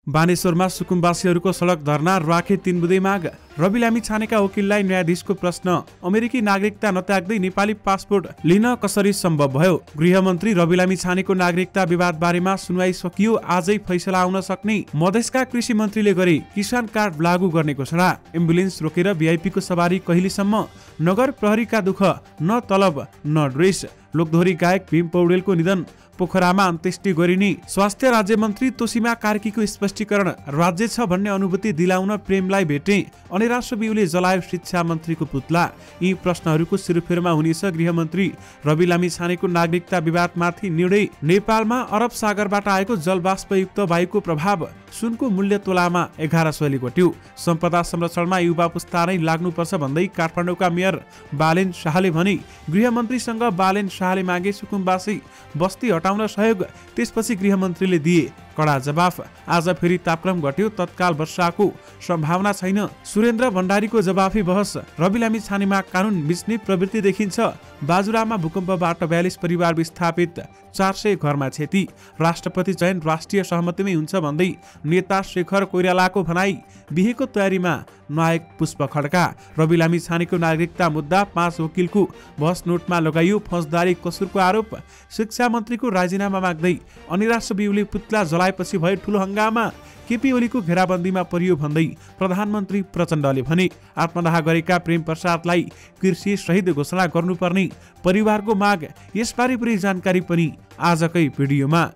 बानेश्वरमा सुकुम्बासीहरूको सडक धरना राखे 3 बुँदे माग। रवि लामिछानेका वकिललाई न्यायाधीशको प्रश्न। अमेरिकी नागरिकता नत्याग्दै नेपाली पासपोर्ट लिन कसरी सम्भव भयो? गृहमन्त्री रवि लामिछानेको नागरिकता विवाद बारेमा सुनवाई सकियो। आजै फैसला आउन सक्ने। मधेसका कृषि मन्त्रीले गरे किसान कार्ड लागू गर्ने घोषणा। एम्बुलेन्स रोकेर भिआइपीको सवारी कहिलेसम्म? नगर प्रहरीका दुःख, न तलब न ड्रेस। लोकधोरी गायक भीम पौडेलको निधन, पोखरामा अन्त्येष्टि गरिने। स्वास्थ्य राज्य मन्त्री तोसीमा कार्कीको स्पष्टीकरण। राज्य छ भन्ने अनुभूति दिलाउन प्रेमलाई भेटे। अनिराश्र बिउले जलायो शिक्षा मन्त्रीको पुतला। यी प्रश्नहरूको सिरफेरमा हुनेछ गृहमन्त्री रवि लामिछानेको नागरिकता विवादमाथि निर्णय। नेपालमा अरब सागरबाट आएको जलबाष्पयुक्त वायुको प्रभाव। सुनको मूल्य तोलामा 1100ले घट्यो। सम्पदा संरक्षणमा युवा पुस्ता नै लाग्नुपर्छ भन्दै काठमाडौँका मेयर बालेन शाहले भने। गृहमन्त्रीसँग बालेन शाहले मागे सुकुम्बासी बस्ती हटाउन सहयोग। त्यसपछि गृहमन्त्रीले दिए कडा जवाफ। आज फेरि तापक्रम घट्यो। तत्काल वर्षाको सम्भावना छैन। सुरेन्द्र भण्डारीको जवाफी बहस। रवि लामिछानेमा कानुन बिच्ने प्रवृत्ति देखिन्छ। बाजुरामा भूकम्पबाट 42 परिवार विस्थापित, 400 घरमा क्षति। राष्ट्रपति चयन राष्ट्रिय सहमतिमै हुन्छ भन्दै नेता शेखर कोइरालाको भनाई। बिहेको तयारीमा नायक पुष्प खड्का। रवि लामिछानेको नागरिकता मुद्दा 5 वकिलको बहस नोटमा लगाइयो। फौजदारी कसुरको आरोप। शिक्षा मन्त्रीको राजीनामा माग्दै अनिराश्र बिउले पुतला जलाएपछि भयो ठुलो हंगामा। केपी ओलीको घेराबन्दीमा परियो भन्दै प्रधानमन्त्री प्रचण्डले भने। आत्मदाह गरेका प्रेम प्रसादलाई कृषि शहीद घोषणा गर्नुपर्ने परिवारको माग। यसबारे पुरै जानकारी पनि आजकै भिडियोमा।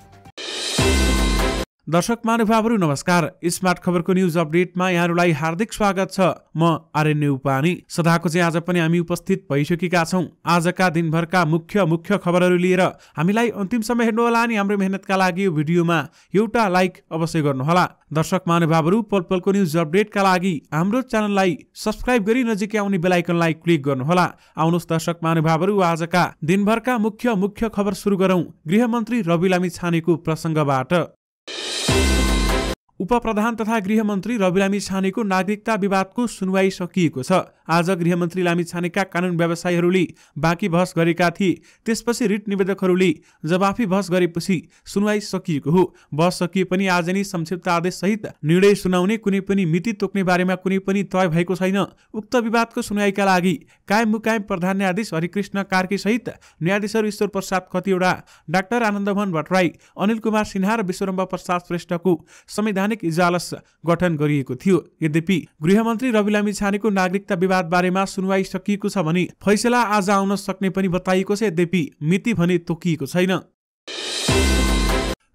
दर्शक महानुभावहरू नमस्कार। स्मार्ट खबरको न्युज अपडेटमा यहाँहरूलाई हार्दिक स्वागत छ। म आर्यन उपानी। सदाको चाहिँ आज पनि हामी उपस्थित भइसकेका छौँ। आजका दिनभरका मुख्य खबरहरू लिएर हामीलाई अन्तिमसम्म हेर्नुहोला अनि हाम्रो मेहनतका लागि यो भिडियोमा एउटा लाइक अवश्य गर्नुहोला। दर्शक महानुभावहरू पल पलको न्युज अपडेटका लागि हाम्रो च्यानललाई सब्स्क्राइब गरी नजिकै आउने बेल आइकनलाई क्लिक गर्नुहोला। आउनुहोस् दर्शक महानुभावहरू आजका दिनभरका मुख्य खबर सुरु गरौँ गृहमन्त्री रवि लामिछानेको प्रसङ्गबाट। उपप्रधान तथा गृहमन्त्री रवि लामिछानेको नागरिकता विवादको सुनवाई सकिएको छ। आज गृहमन्त्री लामिछानेका कानुन व्यवसायीहरूले बाँकी बहस गरेका थिए। त्यसपछि रिट निवेदकहरूले जवाफी बहस गरेपछि सुनवाई सकिएको हो। बहस सकिए पनि आज नै संक्षिप्त आदेश सहित निर्णय सुनाउने कुनै पनि मिति तोक्ने बारेमा कुनै पनि तय भएको छैन। उक्त विवादको सुनवाईका लागि कायम मुकायम प्रधान न्यायाधीश हरिकृष्ण कार्की सहित न्यायाधीशहरू ईश्वर प्रसाद खतिवडा, डाक्टर आनन्दमोहन भट्टराई, अनिल कुमार सिन्हा र विश्वम्भर प्रसाद श्रेष्ठको संवैधानिक इजलास गठन गरिएको थियो। यद्यपि गृहमन्त्री रवि लामिछानेको नागरिकता विवाद बारेमा सुनवाई सकिएको छ भने फैसला आज आउन सक्ने पनि बताइएको छ। यद्यपि मिति भने तोकिएको छैन।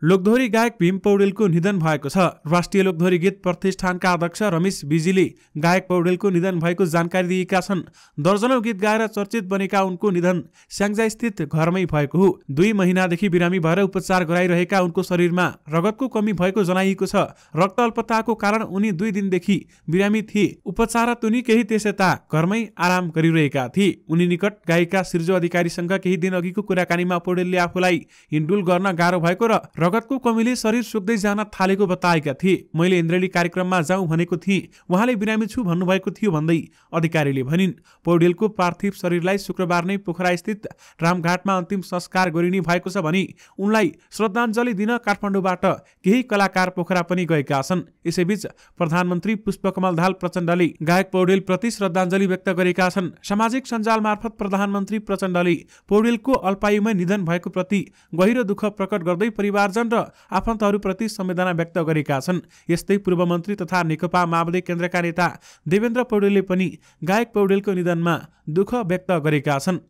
लोकधोरी गायक भीम पौडेलको निधन भएको छ। राष्ट्रिय लोकधोरी गीत प्रतिष्ठानका अध्यक्ष रमेश विजीले गायक पौडेलको निधन भएको जानकारी दिएका छन्। दर्जनौं गीत गाएर चर्चित बनेका उनको निधन स्याङ्जा स्थित घरमै भएको हो। 2 महिनादेखि बिरामी भएर उपचार गराइरहेका उनको शरीरमा रगतको कमी भएको जनाइएको छ। रक्त अल्पताको कारण उनी 2 दिनदेखि बिरामी थिए। उपचारात उनी केही त्यसयता घरमै आराम गरिरहेका थिए। उनी निकट गायिका सिर्जो अधिकारीसँग केही दिन अघिको कुराकानीमा पौडेलले आफूलाई हिँडडुल गर्न गाह्रो भएको र रगतको कमीले शरीर सुक्दै जान थालेको बताएका थिए। मैले इन्द्रेणी कार्यक्रममा जाउँ भनेको थिएँ, उहाँले बिरामी छु भन्नुभएको थियो भन्दै अधिकारीले भनिन्। पौडेलको पार्थिव शरीरलाई शुक्रबार नै पोखरा स्थित रामघाटमा अन्तिम संस्कार गरिने भएको छ भने उनलाई श्रद्धाञ्जली दिन काठमाडौँबाट केही कलाकार पोखरा पनि गएका छन्। यसैबीच प्रधानमन्त्री पुष्पकमल दाहाल प्रचण्डले गायक पौडेल प्रति श्रद्धाञ्जली व्यक्त गरेका छन्। सामाजिक सञ्जाल मार्फत प्रधानमन्त्री प्रचण्डले पौडेलको अल्पायुमै निधन भएको प्रति गहिरो दुःख प्रकट गर्दै परिवारजन र आफन्तहरूप्रति संवेदना व्यक्त गरेका छन्। यस्तै पूर्व मन्त्री तथा नेकपा माओवादी केन्द्रका नेता देवेन्द्र पौडेलले पनि गायक पौडेलको निधनमा दुःख व्यक्त गरेका छन्।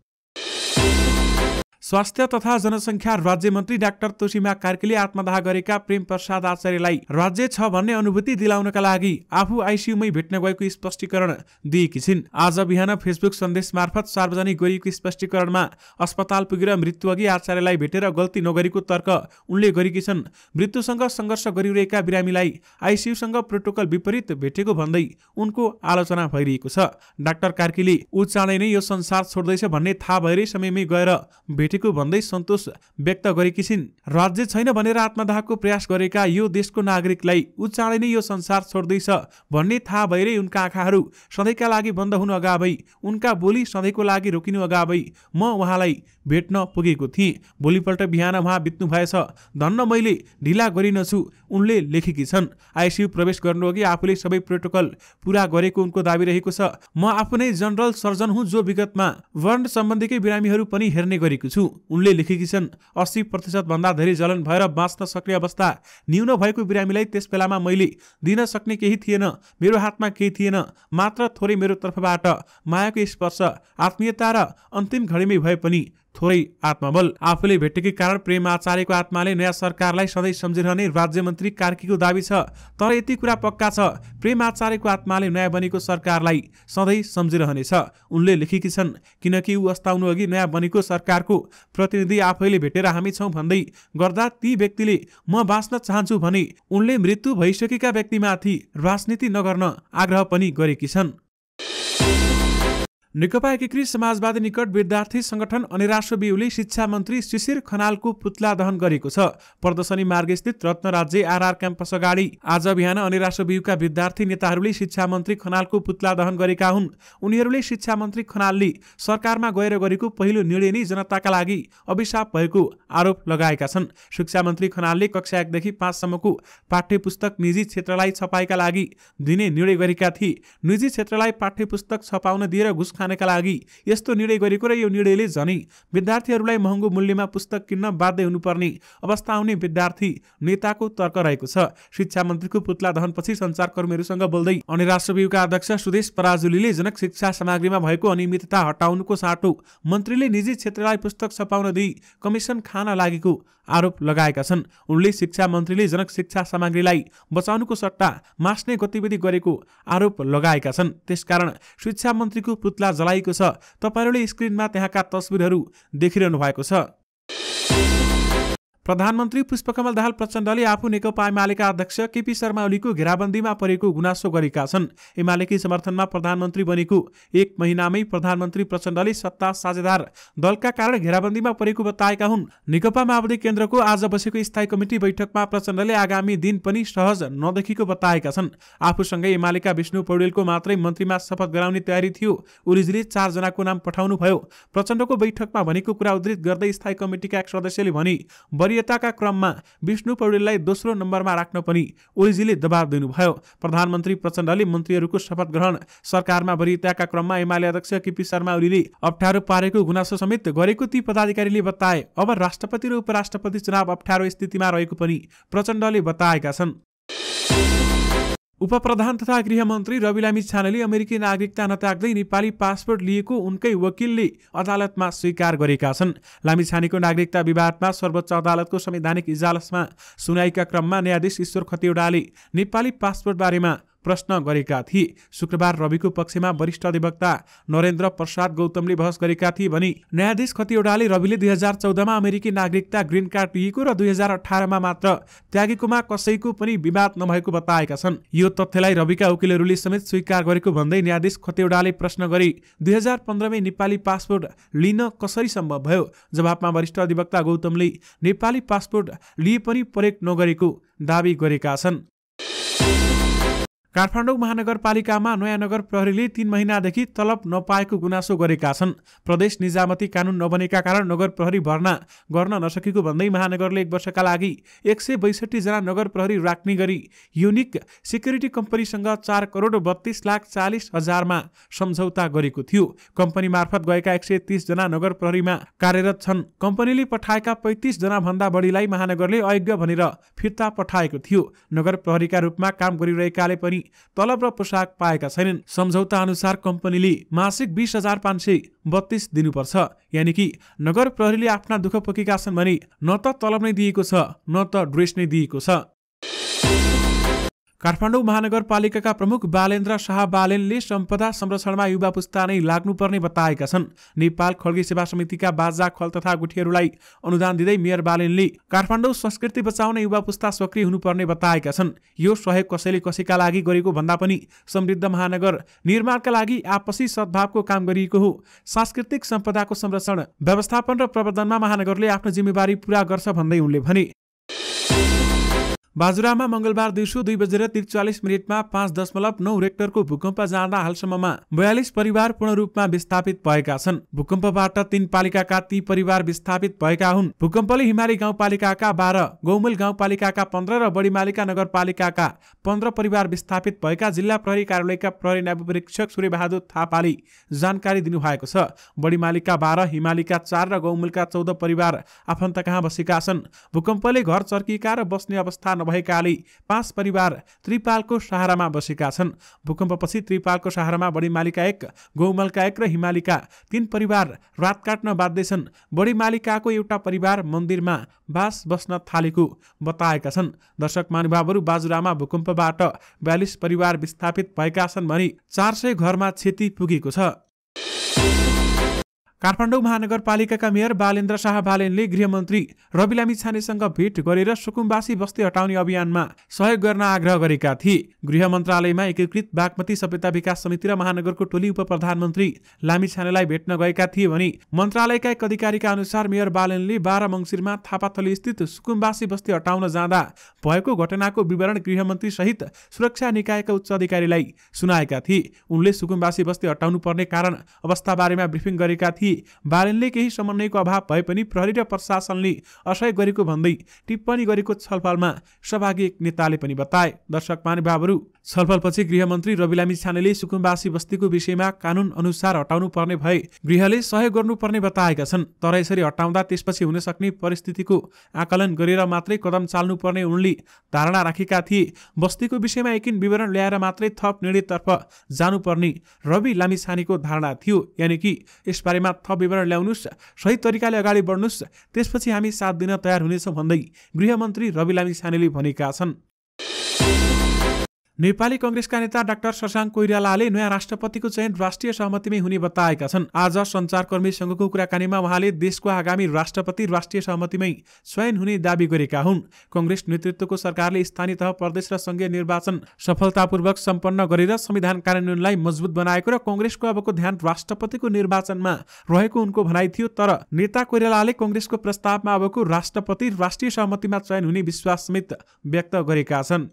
स्वास्थ्य तथा जनसङ्ख्या राज्य मन्त्री डाक्टर तोसीमा कार्कीले आत्मदाह गरेका प्रेम प्रसाद आचार्यलाई राज्य छ भन्ने अनुभूति दिलाउनका लागि आफू आइसियुमै भेट्न गएको स्पष्टीकरण दिएकी छिन्। आज बिहान फेसबुक सन्देश मार्फत सार्वजनिक गरिएको स्पष्टीकरणमा अस्पताल पुगेर मृत्युअघि आचार्यलाई भेटेर गल्ती नगरेको तर्क उनले गरेकी छन्। मृत्युसँग सङ्घर्ष गरिरहेका बिरामीलाई आइसियुसँग प्रोटोकल विपरीत भेटेको भन्दै उनको आलोचना भइरहेको छ। डाक्टर कार्कीले ऊ चाँडै नै यो संसार छोड्दैछ भन्ने थाहा भएरै समयमै गएर भेटे भेटेको भन्दै सन्तोष व्यक्त गरेकी छिन्। राज्य छैन भनेर आत्मदाहको प्रयास गरेका यो देशको नागरिकलाई उ चाँडै नै यो संसार छोड्दैछ भन्ने थाहा भएरै उनका आँखाहरू सधैँका लागि बन्द हुनु अगावै, उनका बोली सधैँको लागि रोकिनु अगावै म उहाँलाई भेट्न पुगेको थिएँ। भोलिपल्ट बिहान उहाँ बित्नु भएछ। धन्न मैले ढिला गरिनछु, उनले लेखेकी छन्। आइसियु प्रवेश गर्नुअघि आफूले सबै प्रोटोकल पूरा गरेको उनको दाबी रहेको छ। म आफू नै जनरल सर्जन हुँ जो विगतमा वर्ण सम्बन्धीकै बिरामीहरू पनि हेर्ने गरेको छु, उनले लेखेकी छन्। 80% भन्दा धेरै जलन भएर बाँच्न सक्ने अवस्था न्यून भएको बिरामीलाई त्यस बेलामा मैले दिन सक्ने केही थिएन, मेरो हातमा केही थिएन, मात्र थोरै मेरो तर्फबाट मायाको स्पर्श, आत्मीयता र अन्तिम घडीमै भए पनि थोरै आत्मबल। आफूले भेटेकै कारण प्रेम आचार्यको आत्माले नयाँ सरकारलाई सधैँ सम्झिरहने राज्यमन्त्री कार्कीको दाबी छ। तर यति कुरा पक्का छ, प्रेम आचार्यको आत्माले नयाँ बनेको सरकारलाई सधैँ सम्झिरहनेछ, उनले लेखेकी छन्। किनकि ऊ अस्ताउनु अघि नयाँ बनेको सरकारको प्रतिनिधि आफैले भेटेर हामी छौँ भन्दै गर्दा ती व्यक्तिले म बाँच्न चाहन्छु भने उनले मृत्यु भइसकेका व्यक्तिमाथि राजनीति नगर्न आग्रह पनि गरेकी छन्। नेकपा एकीकृत समाजवादी निकट विद्यार्थी संगठन अनिराश्व बिउले शिक्षा मन्त्री शिशिर खनालको पुतला दहन गरेको छ। प्रदर्शनी मार्गस्थित रत्न राज्य आरआर क्याम्पस अगाडि आज बिहान अनिराश्व बिउका विद्यार्थी नेताहरूले शिक्षा मन्त्री खनालको पुतला दहन गरेका हुन्। उनीहरूले शिक्षा मन्त्री खनालले सरकारमा गएर गरेको पहिलो निर्णय नै जनताका लागि अभिशाप भएको आरोप लगाएका छन्। शिक्षा मन्त्री खनालले कक्षा 1 देखि 5 सम्मको पाठ्यपुस्तक निजी क्षेत्रलाई छपाईका लागि दिने निर्णय गरेका थिए। निजी क्षेत्रलाई पाठ्यपुस्तक छपाउन दिएर घुस का लागि यस्तो निर्णय गरेको र यो निर्णयले झनै विद्यार्थीहरूलाई महँगो मूल्यमा पुस्तक किन्न बाध्य हुनुपर्ने अवस्था आउने विद्यार्थी नेताको तर्क रहेको छ। शिक्षा मन्त्रीको पुतला दहनपछि सञ्चारकर्मीहरूसँग बोल्दै अनिराश्व बिउका अध्यक्ष सुदेश पराजुलीले जनक शिक्षा सामग्रीमा भएको अनियमितता हटाउनुको साटो मन्त्रीले निजी क्षेत्रलाई पुस्तक छपाउन दिई कमिसन खान लागेको आरोप लगाएका छन्। उनले शिक्षा मन्त्रीले जनक शिक्षा सामग्रीलाई बचाउनुको सट्टा मास्ने गतिविधि गरेको आरोप लगाएका छन्। त्यसकारण शिक्षा मन्त्रीको पुतला जलाइएको छ। तपाईहरूले स्क्रिनमा त्यहाँका तस्बिरहरू देखिरहनु भएको छ। प्रधानमन्त्री पुष्पकमल दाहाल प्रचण्डले आफू नेकपा एमालेका अध्यक्ष केपी शर्मा ओलीको घेराबन्दीमा परेको गुनासो गरेका छन्। एमालेकै समर्थनमा प्रधानमन्त्री बनेको 1 महिनामै प्रधानमन्त्री प्रचण्डले सत्ता साझेदार दलका कारण घेराबन्दीमा परेको बताएका हुन्। नेकपा माओवादी केन्द्रको आज बसेको स्थायी कमिटी बैठकमा प्रचण्डले आगामी दिन पनि सहज नदेखेको बताएका छन्। आफूसँगै एमालेका विष्णु पौडेलको मात्रै मन्त्रीमा शपथ गराउने तयारी थियो। ओलीजीले 4 जनाको नाम पठाउनु भयो। प्रचण्डको बैठकमा भनेको कुरा उद्धृत गर्दै स्थायी कमिटीका एक सदस्यले भने वरियताका क्रममा विष्णु पौडेललाई दोस्रो नम्बरमा राख्न पनि ओलीजीले दबाब दिनुभयो। प्रधानमन्त्री प्रचण्डले मन्त्रीहरूको शपथ ग्रहण सरकारमा वरियताका क्रममा एमाले अध्यक्ष केपी शर्मा ओलीले अप्ठ्यारो पारेको गुनासो समेत गरेको ती पदाधिकारीले बताए। अब राष्ट्रपति र उपराष्ट्रपति चुनाव अप्ठ्यारो स्थितिमा रहेको पनि प्रचण्डले बताएका छन्। उपप्रधान तथा गृहमन्त्री रवि लामिछानेले अमेरिकी नागरिकता नत्याग्दै नेपाली पासपोर्ट लिएको उनकै वकिलले अदालतमा स्वीकार गरेका छन्। लामिछानेको नागरिकता विवादमा सर्वोच्च अदालतको संवैधानिक इजलासमा सुनाइका क्रममा न्यायाधीश ईश्वर खतिवडाले नेपाली पासपोर्ट बारेमा प्रश्न गरेका थिए। शुक्रबार रविको पक्षमा वरिष्ठ अधिवक्ता नरेन्द्र प्रसाद गौतमले बहस गरेका थिए भने न्यायाधीश खतिवडाले रविले 2014मा अमेरिकी नागरिकता ग्रीन कार्ड लिएको र 2018मा मात्र त्यागेकोमा कसैको पनि विवाद नभएको बताएका छन्। यो तथ्यलाई रविका वकिलहरूले समेत स्वीकार गरेको भन्दै न्यायाधीश खतिवडाले प्रश्न गरे 2015मै नेपाली पासपोर्ट लिन कसरी सम्भव भयो। जवाफमा वरिष्ठ अधिवक्ता गौतमले नेपाली पासपोर्ट लिए पनि प्रयोग नगरेको दावी गरेका छन्। काठमाडौँ महानगरपालिकामा नयाँ नगर प्रहरीले 3 महिनादेखि तलब नपाएको गुनासो गरेका छन्। प्रदेश निजामती कानुन नबनेका कारण नगर प्रहरी भर्ना गर्न नसकेको भन्दै महानगरले 1 वर्षका लागि 162 जना नगर प्रहरी राख्ने गरी युनिक सिक्युरिटी कम्पनीसँग 4,32,40,000मा सम्झौता गरेको थियो। कम्पनी मार्फत गएका 130 जना नगर प्रहरीमा कार्यरत छन्। कम्पनीले पठाएका 35 जना भन्दा बढीलाई महानगरले अयोग्य भनेर फिर्ता पठाएको थियो। नगर प्रहरीका रूपमा काम गरिरहेकाले पनि तलब र पोसाक पाएका छैनन्। सम्झौता अनुसार कम्पनीले मासिक 20,532 दिनुपर्छ। यानि कि नगर प्रहरीले आफ्ना दुःख पोकेका छन् भने न त तलब नै दिएको छ न त ड्रेस नै दिएको छ। काठमाडौँ महानगरपालिकाका प्रमुख बालेन्द्र शाह बालेनले सम्पदा संरक्षणमा युवा पुस्ता नै लाग्नुपर्ने बताएका छन्। नेपाल खड्गी सेवा समितिका बाजा खल तथा गुठीहरूलाई अनुदान दिँदै मेयर बालेनले काठमाडौँ संस्कृति बचाउने युवा पुस्ता सक्रिय हुनुपर्ने बताएका छन्। यो सहयोग कसैले कसैका लागि गरेको भन्दा पनि समृद्ध महानगर निर्माणका लागि आपसी सद्भावको काम गरिएको हो। सांस्कृतिक सम्पदाको संरक्षण, व्यवस्थापन र प्रबन्धनमा महानगरले आफ्नो जिम्मेवारी पूरा गर्छ भन्दै उनले भने। बाजुरामा मंगलबार दिउँसो 2:43 5.9 रेक्टरको भूकम्प जाँदा हालसम्ममा 42 परिवार पूर्ण रूपमा विस्थापित भएका छन्। भूकम्पबाट 3 पालिकाका 30 परिवार विस्थापित भएका हुन्। भूकम्पले हिमाली गाउँपालिकाका 12, गौमूल गाउँपालिकाका 15 र बडीमालिका नगरपालिकाका 15 परिवार विस्थापित भएका जिल्ला प्रहरी कार्यालयका प्रहरी नायब परीक्षक सूर्यबहादुर थापाले जानकारी दिनुभएको छ। बडीमालिका 12, हिमालीका 4 र गौमूलका 14 परिवार आफन्त कहाँ बसेका छन्। भूकम्पले घर चर्किएका र बस्ने अवस्था भएकाले 5 परिवार त्रिपालको सहारामा बसेका छन्। भूकम्पपछि त्रिपालको सहारामा बडीमालिका 1, गौमलका 1 र हिमालीका 3 परिवार रात काट्न बाध्य छन्। बडीमालिकाको एउटा परिवार मन्दिरमा बास बस्न थालेको बताएका छन्। दर्शक महानुभावहरू, बाजुरामा भूकम्पबाट 42 परिवार विस्थापित भएका छन् भने 400 घरमा क्षति पुगेको छ। काठमाडौँ महानगरपालिकाका मेयर बालेन्द्र शाह बालेनले गृहमन्त्री रवि लामिछानेसँग भेट गरेर सुकुम्बासी बस्ती हटाउने अभियानमा सहयोग गर्न आग्रह गरेका थिए। गृह मन्त्रालयमा एकीकृत बागमती सभ्यता विकास समिति र महानगरको टोली उपप्रधानमन्त्री लामिछानेलाई भेट्न गएका थिए भने मन्त्रालयका एक अधिकारीका अनुसार मेयर बालेनले 12 मङ्सिरमा थापाथली स्थित सुकुम्बासी बस्ती हटाउन जाँदा भएको घटनाको विवरण गृहमन्त्री सहित सुरक्षा निकायका उच्च अधिकारीलाई सुनाएका थिए। उनले सुकुम्बासी बस्ती हटाउनु पर्ने कारण अवस्था बारेमा ब्रिफिङ गरेका थिए। बालेनले केही समन्वयको अभाव भए पनि प्रहरी र प्रशासनले असहयोग गरेको भन्दै टिप्पणी गरेको छलफलमा सहभागी एक नेताले पनि बताए। दर्शक महानुभावहरू, छलफलपछि गृहमन्त्री रवि लामिछानेले सुकुम्बासी बस्तीको विषयमा कानून अनुसार हटाउनु पर्ने भए गृहले सहयोग गर्नुपर्ने बताएका छन्। तर यसरी हटाउँदा त्यसपछि हुन सक्ने परिस्थितिको आकलन गरेर मात्रै कदम चाल्नुपर्ने उनले धारणा राखेका थिए। बस्तीको विषयमा यकिन विवरण ल्याएर मात्रै थप निर्णयतर्फ जानुपर्ने रवि लामिछानेको धारणा थियो। यानि कि यसबारेमा थप विवरण ल्याउनुस्, सही तरिकाले अगाडि बढ्नुस्, त्यसपछि हामी साथ दिन तयार हुनेछौँ भन्दै गृहमन्त्री रवि लामिछानेले भनेका छन्। नेपाली कांग्रेसका नेता डाक्टर शशाङ्क कोइरालाले नयाँ राष्ट्रपतिको चयन राष्ट्रिय सहमतिमै हुने बताएका छन्। आज सञ्चारकर्मी संघको कुराकानीमा उहाँले देशको आगामी राष्ट्रपति राष्ट्रिय सहमतिमै चयन हुने दावी गरेका हुन्। कांग्रेस नेतृत्वको सरकारले स्थानीय तह, प्रदेश र संघीय निर्वाचन सफलतापूर्वक सम्पन्न गरेर संविधान कार्यान्वयनलाई मजबुत बनाएको र कांग्रेसको अबको ध्यान राष्ट्रपतिको निर्वाचनमा रहेको उनको भनाइ थियो। तर नेता कोइरालाले कांग्रेसको प्रस्तावमा अबको राष्ट्रपति राष्ट्रिय सहमतिमा चयन हुने विश्वास समेत व्यक्त गरेका छन्।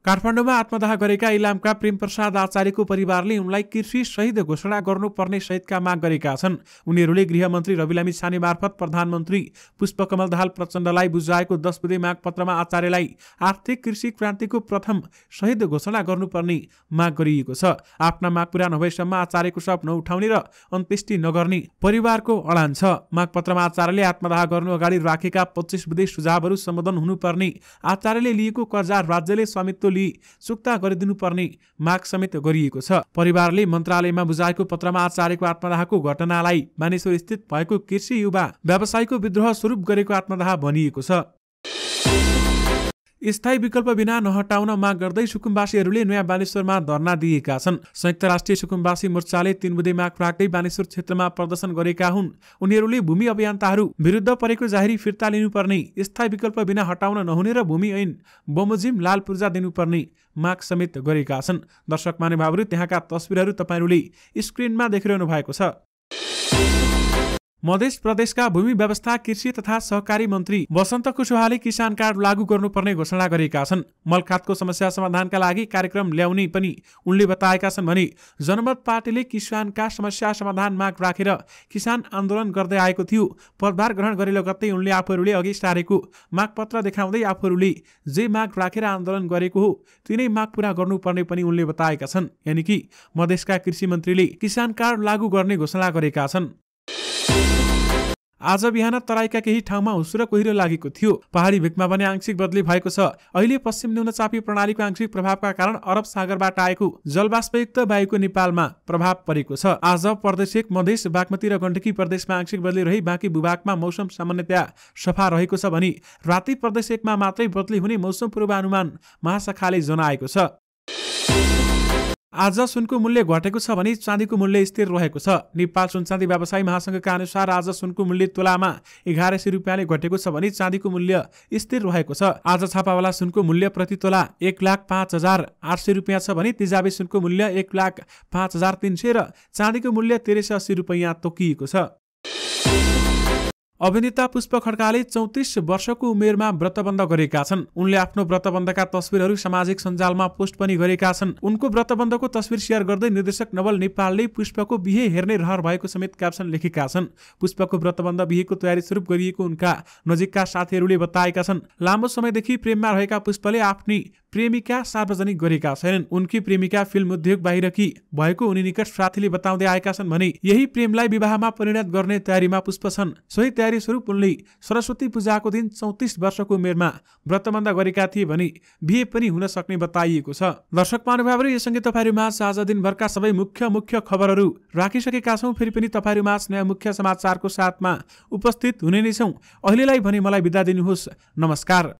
काठमाडौँमा आत्मदाह गरेका इलामका प्रेमप्रसाद आचार्यको परिवारले उनलाई कृषि शहीद घोषणा गर्नुपर्ने सहितका माग गरेका छन्। उनीहरूले गृहमन्त्री रवि लामिछाने मार्फत प्रधानमन्त्री पुष्पकमल दाहाल प्रचण्डलाई बुझाएको 10 बुँदे माग पत्रमा आचार्यलाई आर्थिक कृषि क्रान्तिको प्रथम शहीद घोषणा गर्नुपर्ने माग गरिएको छ। आफ्ना माग पूरा नभएसम्म आचार्यको शव नउठाउने र अन्त्येष्टि नगर्ने परिवारको अडान छ। माग पत्रमा आचार्यले आत्मदाह गर्नु अगाडि राखेका 25 बुँदे सुझावहरू सम्बोधन हुनुपर्ने, आचार्यले लिएको कर्जा राज्यले स्वामित्व चुक्ता गरिदिनु पर्ने माग समेत गरिएको छ। परिवारले मन्त्रालयमा बुझाएको पत्रमा आचार्यको आत्मदाहको घटनालाई मानेश्वर स्थित भएको कृषि युवा व्यवसायको विद्रोह स्वरूप गरेको आत्मदाह भनिएको छ। स्थायी विकल्प बिना नहटाउन माग गर्दै सुकुम्बासीहरूले नयाँ बानेश्वरमा धरना दिएका छन्। संयुक्त राष्ट्रिय सुकुम्बासी मोर्चाले 3 बुँदे माग राख्दै बानेश्वर क्षेत्रमा प्रदर्शन गरेका हुन्। उनीहरूले भूमि अभियन्ताहरू विरुद्ध परेको जाहेरी फिर्ता लिनुपर्ने, स्थायी विकल्प बिना हटाउन नहुने र भूमि ऐन बमोजिम लाल पूर्जा दिनुपर्ने माग समेत गरेका छन्। दर्शक महानुभावहरू, त्यहाँका तस्बिरहरू तपाईहरूले स्क्रिनमा देखिरहनु भएको छ। मध्य प्रदेशका भूमि व्यवस्था, कृषि तथा सहकारी मन्त्री वसन्त कुशवाहाले किसान कार्ड लागू गर्नुपर्ने घोषणा गरेका छन्। मलखातको समस्या समाधानका लागि कार्यक्रम ल्याउने पनि उनले बताएका छन् भने जनमत पार्टीले किसानका समस्या समाधान माग राखेर किसान आन्दोलन गर्दै आएको थियो। पदभार ग्रहण गरे लगत्तै उनले आफूहरूले अघि सारेको मागपत्र देखाउँदै आफूहरूले जे माग राखेर आन्दोलन गरेको हो तिनै माग पूरा गर्नुपर्ने पनि उनले बताएका छन्। यानि कि मधेसका कृषि मन्त्रीले किसान कार्ड लागू गर्ने घोषणा गरेका छन्। आज बिहान तराईका केही ठाउँमा हुस्सु र कुहिरो लागेको थियो। पहाडी भेगमा पनि आंशिक बदली भएको छ। अहिले पश्चिम न्यूनचापी प्रणालीको आंशिक प्रभावका कारण अरब सागरबाट आएको जलबाष्पयुक्त वायुको नेपालमा प्रभाव परेको छ। आज प्रदेश 1 मधेस, बागमती र गण्डकी प्रदेशमा आंशिक बदली रही बाँकी भूभागमा मौसम सामान्यतया सफा रहेको छ भने राति प्रदेश 1 मा मात्रै बदली हुने मौसम पूर्वानुमान महाशाखाले जनाएको छ। आज सुनको मूल्य घटेको छ भने चाँदीको मूल्य स्थिर रहेको छ। नेपाल सुनचाँदी व्यवसायी महासंघका अनुसार आज सुनको मूल्य तोलामा 1100 रुपियाँले घटेको छ भने चाँदीको मूल्य स्थिर रहेको छ। आज छापावाला सुनको मूल्य प्रति तोला 1,05,800 रुपियाँ छ भने तेजाबी सुनको मूल्य 1,05,300 र चाँदीको मूल्य 1380 रुपियाँ तोकिएको छ। अभिनेता पुष्प खड्काले 34 वर्षको उमेरमा व्रतबन्ध गरेका छन्। उनले आफ्नो व्रतबन्धका तस्बिरहरू सामाजिक सञ्जालमा पोस्ट पनि गरेका छन्। उनको व्रतबन्धको तस्बिर शेयर गर्दै निर्देशक नवल नेपालले पुष्पको बिहे हेर्ने रहर भएको समेत क्याप्सन लेखेका छन्। पुष्पको व्रतबन्ध बिहेको तयारी स्वरूप गरिएको उनका नजिकका साथीहरूले बताएका छन्। लामो समयदेखि प्रेममा रहेका पुष्पले आफ्नी प्रेमिका सार्वजनिक गरेका छैनन्। उनकी प्रेमिका फिल्म उद्योग बाहिरकी भएको उनी निकट साथीले बताउँदै आएका छन् भने यही प्रेमलाई विवाहमा परिणत गर्ने तयारीमा पुष्प छन्। सोही तयारी स्वरूप उनले सरस्वती पूजाको दिन 34 वर्षको उमेरमा व्रतबन्ध गरेका थिए भने बिहे पनि हुन सक्ने बताइएको छ। दर्शक महानुभावहरू, यससँगै तपाईहरुमाझ आज दिनभरका सबै मुख्य खबरहरू राखिसकेका छौं। फेरि पनि तपाईहरुमाझ नयाँ मुख्य समाचारको साथमा उपस्थित हुने नै छौं। अहिलेलाई भने मलाई बिदा दिनुहोस्। नमस्कार।